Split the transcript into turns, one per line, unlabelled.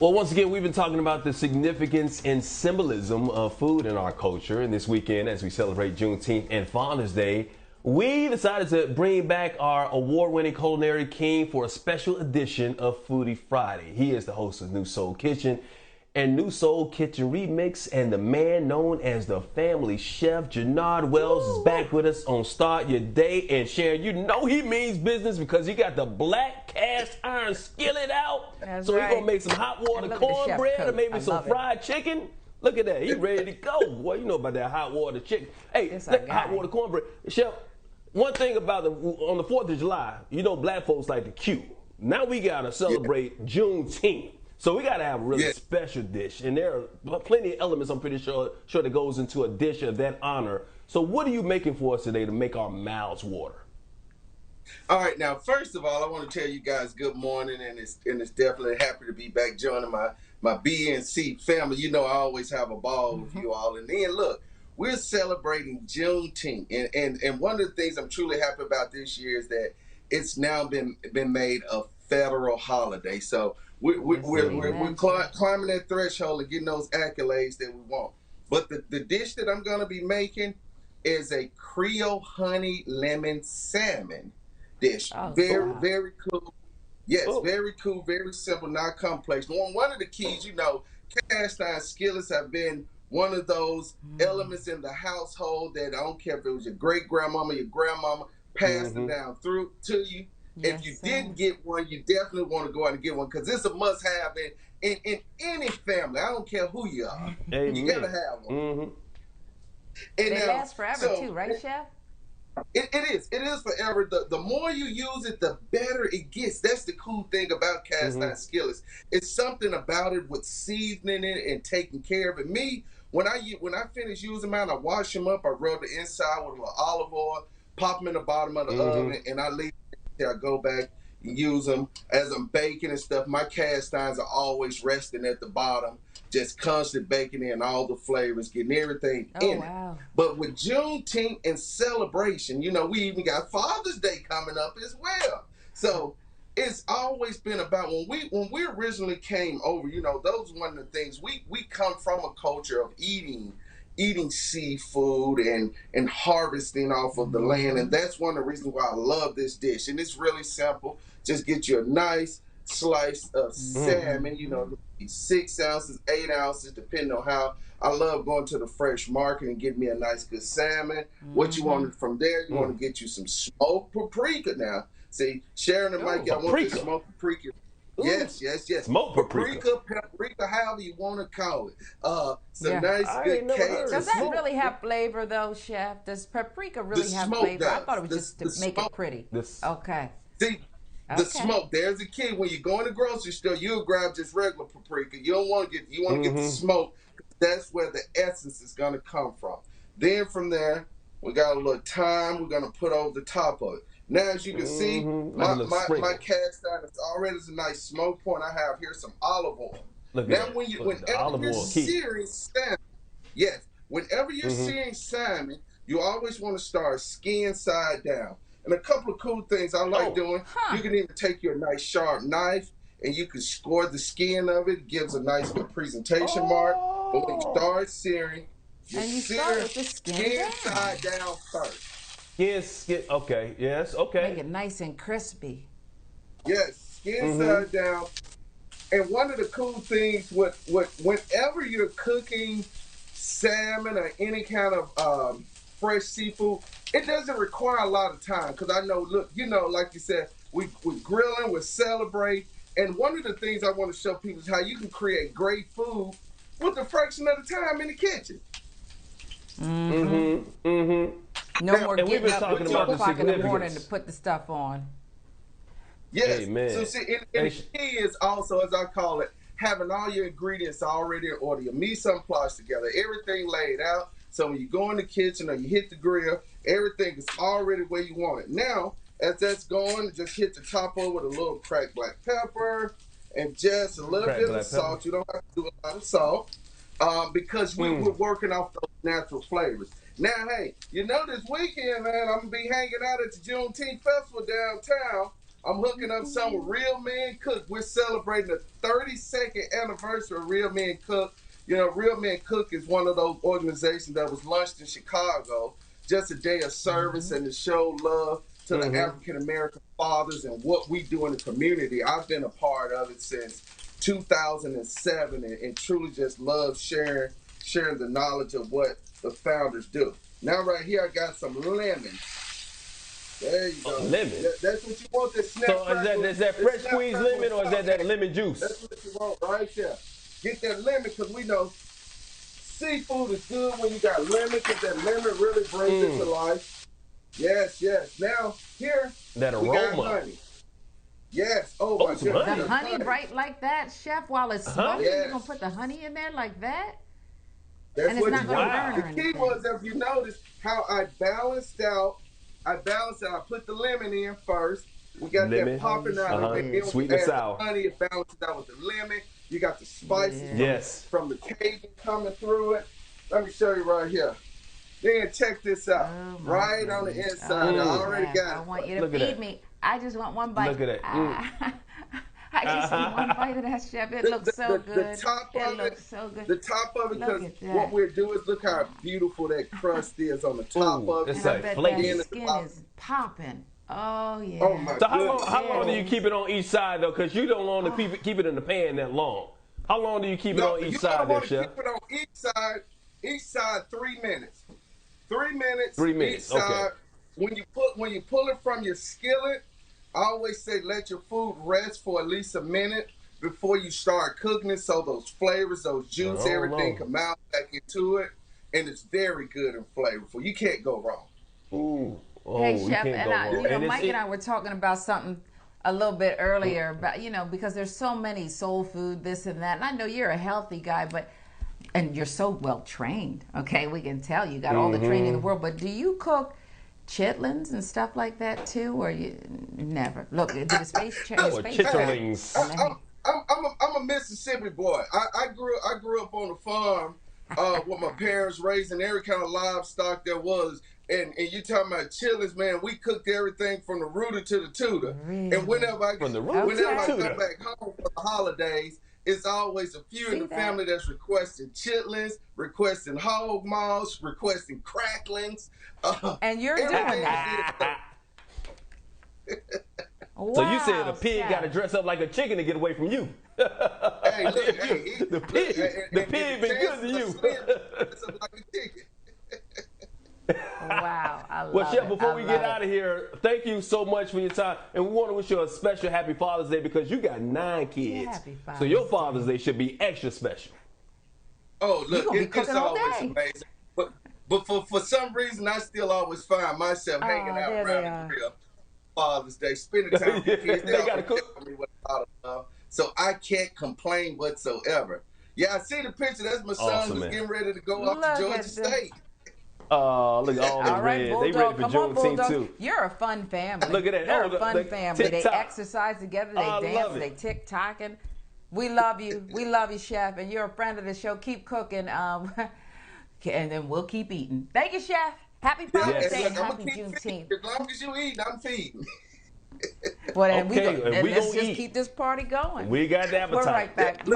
Well, once again, we've been talking about the significance and symbolism of food in our culture. And this weekend, as we celebrate Juneteenth and Father's Day, we decided to bring back our award-winning culinary king for a special edition of Foodie Friday. He is the host of New Soul Kitchen and New Soul Kitchen Remix, and the man known as the family chef, Jernard Wells, is back with us on Start Your Day. And Sharon, you know he means business because he got the black cast iron skillet out.
That's
so
right.
he's gonna make some hot water cornbread or maybe some fried chicken. Look at that, he ready to go. Boy, you know about that hot water chicken. Hey, hot water cornbread. Chef, one thing about on the 4th of July, you know black folks like to queue. Now we gotta celebrate Juneteenth. So we got to have a really special dish, and there are plenty of elements I'm pretty sure that goes into a dish of that honor. So what are you making for us today to make our mouths water?
All right, now first of all, I want to tell you guys good morning, and it's definitely happy to be back joining my BNC family. You know I always have a ball with you all, and then look, we're celebrating Juneteenth, and one of the things I'm truly happy about this year is that it's now been made a federal holiday. So we're climbing that threshold and getting those accolades that we want. But the dish that I'm going to be making is a Creole honey lemon salmon dish. Very cool. Yes, very cool, very simple, not complex. One of the keys, you know, cast iron skillets have been one of those elements in the household that I don't care if it was your great grandmama, your grandmama, passed it down through to you. If you didn't get one, you definitely want to go out and get one because it's a must-have in any family. I don't care who you are.
Amen.
You gotta have one.
And they last forever too, right, Chef?
It is forever. The more you use it, the better it gets. That's the cool thing about cast iron skillets. It's something about it with seasoning it and taking care of it. Me, when I finish using mine, I wash them up. I rub the inside with a little olive oil, pop them in the bottom of the oven, and I leave. I go back and use them as I'm baking and stuff. My cast irons are always resting at the bottom, just constant baking in all the flavors, getting everything in it. But with Juneteenth and celebration, you know, we even got Father's Day coming up as well. So it's always been about when we originally came over, you know, those one of the things we come from a culture of eating seafood and harvesting off of the land, and that's one of the reasons why I love this dish. And it's really simple. Just get you a nice slice of salmon, you know, 6 ounces, 8 ounces, depending on how. I love going to the fresh market and getting me a nice good salmon. What you want from there, you want to get you some smoked paprika now. See, Sharon and Mike, I want this smoked paprika. Yes.
Smoked paprika,
however you want to call it. Some nice good cake.
Does that really have flavor though, Chef? Does paprika really have flavor? I thought it was just to make it pretty. Okay.
See, the smoke. There's a key. When you go in the grocery store, you'll grab just regular paprika. You don't want to get. You want to get the smoke. That's where the essence is going to come from. Then from there, we got a little thyme. We're going to put over the top of it. Now, as you can see, my cast iron is already a nice smoke point. I have here some olive oil. Whenever you're searing salmon, whenever you're searing salmon, you always want to start skin side down. And a couple of cool things I like doing, you can even take your nice sharp knife and you can score the skin of it. Gives a nice good presentation mark. But when you start searing, you sear
with the skin
side down first.
Skin, okay, yes, okay.
Make it nice and crispy.
Yes, skin side down. And one of the cool things whenever you're cooking salmon or any kind of fresh seafood, it doesn't require a lot of time. Because I know, look, you know, like you said, we're grilling, we celebrate. And one of the things I want to show people is how you can create great food with a fraction of the time in the kitchen.
No more getting up at 2 o'clock in the morning to put the stuff on.
Yes.
Amen.
So see, and the key is also, as I call it, having all your ingredients already in order. Your mise en place together, everything laid out. So when you go in the kitchen or you hit the grill, everything is already where you want it. Now, as that's going, just hit the top over with a little cracked black pepper and just a little bit of salt. You don't have to do a lot of salt because we're working off those natural flavors. Now, hey, you know this weekend, man, I'm going to be hanging out at the Juneteenth Festival downtown. I'm hooking up some with Real Men Cook. We're celebrating the 32nd anniversary of Real Men Cook. You know, Real Men Cook is one of those organizations that was launched in Chicago, just a day of service and to show love to the African American fathers and what we do in the community. I've been a part of it since 2007 and truly just love sharing the knowledge of what the founders do. Now right here, I got some lemons. There you go.
Lemon.
That's what you want. This snap.
So is that fresh squeezed lemon or is that lemon juice?
That's what you want right there. Get that lemon because we know seafood is good when you got lemon because that lemon really brings it to life. Yes. Now here
that aroma.
We got honey. Yes. Oh my goodness.
The honey right like that, Chef, while it's smoking, you're going to put the honey in there like that?
That's
and it's not going to burn or anything.
The key was, if you notice, how I balanced out. I put the lemon in first. We got that popping out. And then
sweet and sour.
Honey, it balances out with the lemon. You got the spices from the Cajun coming through it. Let me show you right here. Then check this out. Right on the inside. I already got it.
I want you to feed me. I just want one bite.
Look at that.
I just need one bite of that, Chef. It looks so good.
The top of it
looks so good.
The top of it, because what we're doing is look how beautiful that crust is on the top of it.
It's like flaky.
The skin is popping. Oh, yeah.
Oh, my
So how long do you keep it on each side, though? Because you don't want to keep it in the pan that long. How long do you keep it on each side there, Chef?
You don't want to keep it on each side 3 minutes. 3 minutes.
3 minutes,
each side. When you pull it from your skillet, I always say let your food rest for at least a minute before you start cooking it, so those flavors, those juice, everything come out back into it, and it's very good and flavorful. You can't go wrong.
Ooh. Oh,
hey, Chef, and Mike and I were talking about something a little bit earlier about, because there's so many soul food, this and that, and I know you're a healthy guy, and you're so well trained. Okay, we can tell you got all the training in the world. But do you cook chitlins and stuff like that too, or you never? Look, did the space change?
Chitterlings.
I'm a Mississippi boy. I grew up on a farm with my parents raising every kind of livestock there was. And you talking about chitlins, man, we cooked everything from the rooter to the tutor.
Really?
And whenever I come back home for the holidays, it's always a few in the family that's requesting chitlins, requesting hog maws, requesting cracklings.
And you're doing that.
Wow, so you said a pig got to dress up like a chicken to get away from you.
Hey, look,
the pig been good to you.
Dress up like a chicken.
Wow, I love
Well, Chef, before we get out of here, thank you so much for your time. And we want to wish you a special Happy Father's Day because you got 9 kids. So your Father's Day should be extra special.
Oh, look, it's always amazing. But for some reason, I still always find myself hanging out around the real Father's Day, spending time with the kids. They got to cook me with a lot of love. So I can't complain whatsoever. Yeah, I see the picture. That's my son who's getting ready to go off to Georgia State.
Oh, look at all the red. They ready for Juneteenth too.
You're a fun family.
Look at that.
You're a fun family. They exercise together. They dance. They tick-tocking. We love you. We love you, Chef. And you're a friend of the show. Keep cooking. And then we'll keep eating. Thank you, Chef. Happy Father's Day and happy Juneteenth.
As long as you eat, I'm feeding.
Well, then let's just keep this party going.
We got the appetite.
We're right back.